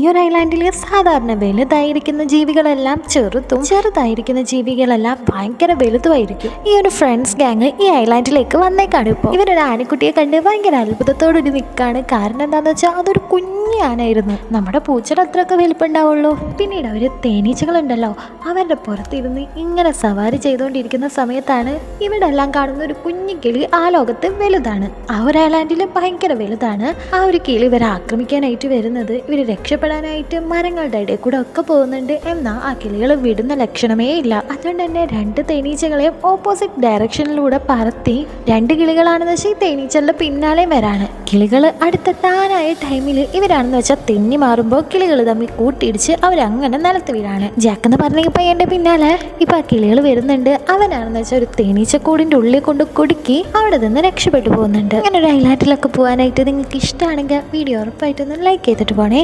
ഒരു ഐലാൻഡിൽ സാധാരണ വലുതായിരിക്കുന്ന ജീവികളെല്ലാം ചെറുതായിരിക്കുന്ന ജീവികളെല്ലാം ഭയങ്കര വലുതുമായിരിക്കും. ഈ ഒരു ഫ്രണ്ട്സ് ഗ്യാങ് ഈ ഐലാൻഡിലേക്ക് വന്നേക്കാണ്. ഇപ്പോൾ ഇവരൊരു ആനക്കുട്ടിയെ കണ്ട് ഭയങ്കര അത്ഭുതത്തോടൊരു നിൽക്കാണ്. കാരണം എന്താണെന്ന് വെച്ചാൽ അതൊരു കുഞ്ഞു ആനായിരുന്നു. നമ്മുടെ പൂച്ചയുടെ അത്രയൊക്കെ വലിപ്പുണ്ടാവുള്ളൂ. പിന്നീട് അവര് തേനീച്ചകളുണ്ടല്ലോ, അവരുടെ പുറത്തിരുന്ന് ഇങ്ങനെ സവാരി ചെയ്തുകൊണ്ടിരിക്കുന്ന സമയത്താണ് ഇവിടെ എല്ലാം കാണുന്ന ഒരു കുഞ്ഞു കിളി ആ ലോകത്ത് വലുതാണ്. ആ ഒരു ഐലാൻഡിൽ ഭയങ്കര വലുതാണ്. ആ ഒരു കിളി ഇവരെ ആക്രമിക്കാനായിട്ട് വരുന്നത്. ഇവര് രക്ഷപ്പെടാനായിട്ട് മരങ്ങളുടെ ഇടയിൽ കൂടെ ഒക്കെ പോകുന്നുണ്ട്. എന്നാൽ ആ കിളികൾ വിടുന്ന ലക്ഷണമേ ഇല്ല. അതുകൊണ്ട് തന്നെ രണ്ട് തേനീച്ചകളെയും ഓപ്പോസിറ്റ് ഡയറക്ഷനിലൂടെ പറത്തി രണ്ട് കിളികളാണെന്ന് വെച്ചാൽ ഈ തേനീച്ചകളുടെ പിന്നാലെ വരാണ്. കിളികൾ അടുത്തെത്താനായ ടൈമിൽ ഇവരാണെന്ന് വെച്ചാൽ തെന്നി മാറുമ്പോൾ കിളികൾ തമ്മിൽ കൂട്ടിയിടിച്ച് അവരങ്ങനെ നിലത്ത് വീഴാണ്. ജാക്ക് എന്ന് പറഞ്ഞ പയ്യന്റെ പിന്നാലെ ഇപ്പൊ ആ കിളികൾ വരുന്നുണ്ട്. അവനാണെന്ന് വെച്ചാൽ ഒരു തേനീച്ചക്കൂടിന്റെ ഉള്ളിൽ കൊണ്ട് കുടുക്കി അവിടെ നിന്ന് രക്ഷപ്പെട്ടു പോകുന്നുണ്ട്. അങ്ങനെ ഒരു ഐലാൻഡിലൊക്കെ പോകാനായിട്ട് നിങ്ങൾക്ക് ഇഷ്ടമാണെങ്കിൽ വീഡിയോ ഉറപ്പായിട്ടൊന്ന് ലൈക്ക് ചെയ്തിട്ട് പോണേ.